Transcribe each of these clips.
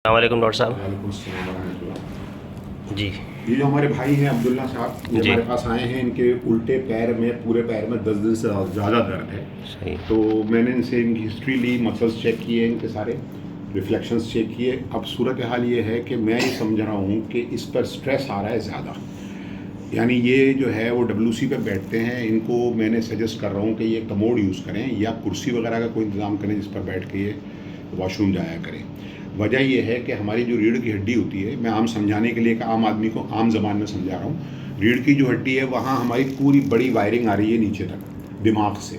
السلام علیکم ڈاکٹر صاحب۔ وعلیکم السلام ورحمۃ اللہ۔ جی یہ جو ہمارے بھائی ہیں عبداللہ صاحب، یہ جی ہمارے پاس آئے ہیں، ان کے الٹے پیر میں، پورے پیر میں 10 دن سے زیادہ درد ہے۔ صحیح۔ تو میں نے ان سے ان کی ہسٹری لی، مسلس چیک کیے، ان کے سارے ریفلیکشنز چیک کیے۔ اب صورتحال یہ ہے کہ میں یہ سمجھ رہا ہوں کہ اس پر سٹریس آ رہا ہے زیادہ، یعنی یہ جو ہے وہ WC پہ بیٹھتے ہیں۔ ان کو میں نے سجیسٹ کر رہا ہوں کہ یہ کموڈ یوز کریں یا کرسی وغیرہ کا کوئی انتظام کریں جس پر بیٹھ کے یہ واش روم جایا کریں۔ وجہ یہ ہے کہ ہماری جو ریڑھ کی ہڈی ہوتی ہے، میں عام سمجھانے کے لیے کہ عام آدمی کو عام زبان میں سمجھا رہا ہوں، ریڑھ کی جو ہڈی ہے وہاں ہماری پوری بڑی وائرنگ آ رہی ہے نیچے تک دماغ سے،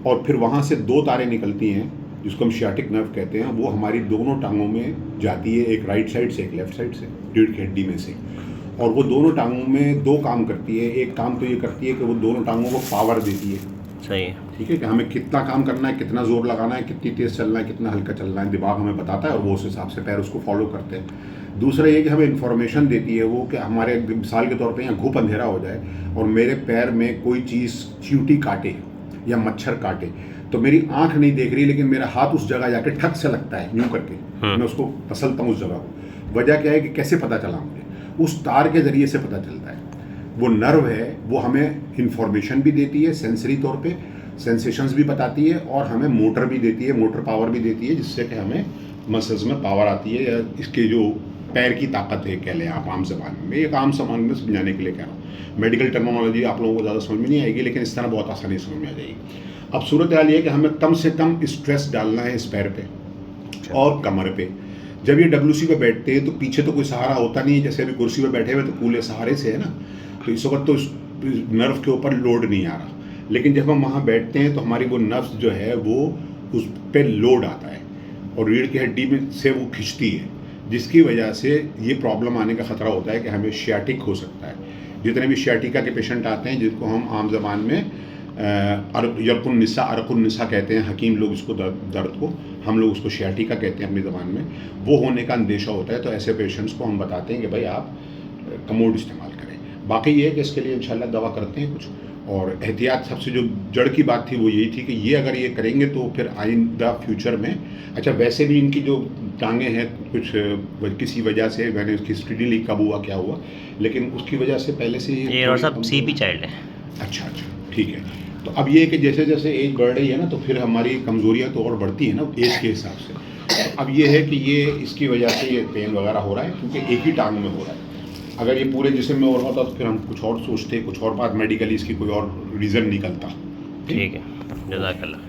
اور پھر وہاں سے 2 تاریں نکلتی ہیں جس کو ہم شیاٹک نرو کہتے ہیں، وہ ہماری دونوں ٹانگوں میں جاتی ہے، ایک رائٹ سائڈ سے ایک لیفٹ سائڈ سے، ریڑھ کی ہڈی میں سے، اور وہ دونوں ٹانگوں میں 2 کام کرتی ہے۔ ایک کام تو یہ کرتی ہے کہ وہ دونوں ٹانگوں کو پاور دیتی ہے، صحیح ہے، ٹھیک ہے، کہ ہمیں کتنا کام کرنا ہے، کتنا زور لگانا ہے، کتنی تیز چلنا ہے، کتنا ہلکا چلنا ہے، دماغ ہمیں بتاتا ہے اور وہ اس حساب سے پیر اس کو فالو کرتے ہیں۔ دوسرا یہ کہ ہمیں انفارمیشن دیتی ہے وہ کہ ہمارے مثال کے طور پہ یہاں گھوپ اندھیرا ہو جائے اور میرے پیر میں کوئی چیز چیونٹی کاٹے یا مچھر کاٹے تو میری آنکھ نہیں دیکھ رہی لیکن میرا ہاتھ اس جگہ جا کے ٹھک سے لگتا ہے یوں کر کے، میں اس کو پسلتا ہوں اس جگہ کو۔ وجہ کیا ہے کہ کیسے پتہ چلا مجھے؟ اس تار کے ذریعے سے پتہ چلتا ہے۔ وہ نرو ہے، وہ ہمیں انفارمیشن بھی دیتی ہے سینسری طور پہ، سینسیشنز بھی بتاتی ہے، اور ہمیں موٹر بھی دیتی ہے، موٹر پاور بھی دیتی ہے، جس سے کہ ہمیں مسلز میں پاور آتی ہے، یا اس کے جو پیر کی طاقت ہے کہہ لیں آپ عام زبان میں ایک عام زبان میں سمجھانے کے لیے کہہ رہا ہوں۔ میڈیکل ٹرمنالوجی آپ لوگوں کو زیادہ سمجھ میں نہیں آئے گی، لیکن اس طرح بہت آسانی سمجھ میں آ جائے گی۔ اب صورتحال یہ ہے کہ ہمیں کم سے کم اسٹریس ڈالنا ہے اس پیر پہ اور کمر پہ۔ جب یہ WC پہ بیٹھتے ہیں تو پیچھے تو کوئی سہارا ہوتا نہیں ہے، جیسے ابھی کرسی پہ بیٹھے ہوئے تو پورے سہارے سے ہے نا، تو اس وقت تو نرو کے اوپر لوڈ نہیں آ رہا، لیکن جب ہم وہاں بیٹھتے ہیں تو ہماری وہ نفس جو ہے وہ اس پہ لوڈ آتا ہے اور ریڑھ کی ہڈی میں سے وہ کھنچتی ہے، جس کی وجہ سے یہ پرابلم آنے کا خطرہ ہوتا ہے کہ ہمیں شیاٹک ہو سکتا ہے۔ جتنے بھی شیاٹیکا کے پیشنٹ آتے ہیں، جن کو ہم عام زبان میں یرق النساء کہتے ہیں، حکیم لوگ اس کو درد کو، ہم لوگ اس کو شیاٹیکا کہتے ہیں اپنی زبان میں، وہ ہونے کا اندیشہ ہوتا ہے، تو ایسے پیشنٹس کو ہم بتاتے ہیں کہ بھائی آپ کموڈ استعمال کریں۔ باقی یہ ہے کہ اس کے لیے انشاءاللہ دوا کرتے ہیں کچھ، اور احتیاط سب سے جو جڑ کی بات تھی وہ یہی تھی کہ یہ اگر یہ کریں گے تو پھر آئندہ فیوچر میں، اچھا ویسے بھی ان کی جو ٹانگیں ہیں کچھ کسی وجہ سے، میں نے اس کی ہسٹری نہیں لی کب ہوا کیا ہوا، لیکن اس کی وجہ سے پہلے سے یہ اور سب CP چائلڈ ہے۔ اچھا ٹھیک ہے۔ تو اب یہ کہ جیسے جیسے ایج بڑھ رہی ہے نا تو پھر ہماری کمزوریاں تو اور بڑھتی ہیں نا ایج کے حساب سے۔ اب یہ ہے کہ یہ اس کی وجہ سے یہ پین وغیرہ ہو رہا ہے کیونکہ ایک ہی ٹانگ میں ہو رہا ہے۔ اگر یہ پورے جسم میں ہو رہا ہوتا تو پھر ہم کچھ اور سوچتے، کچھ اور بات، میڈیکلی اس کی کوئی اور ریزن نکلتا۔ ٹھیک ہے، جزاک اللہ۔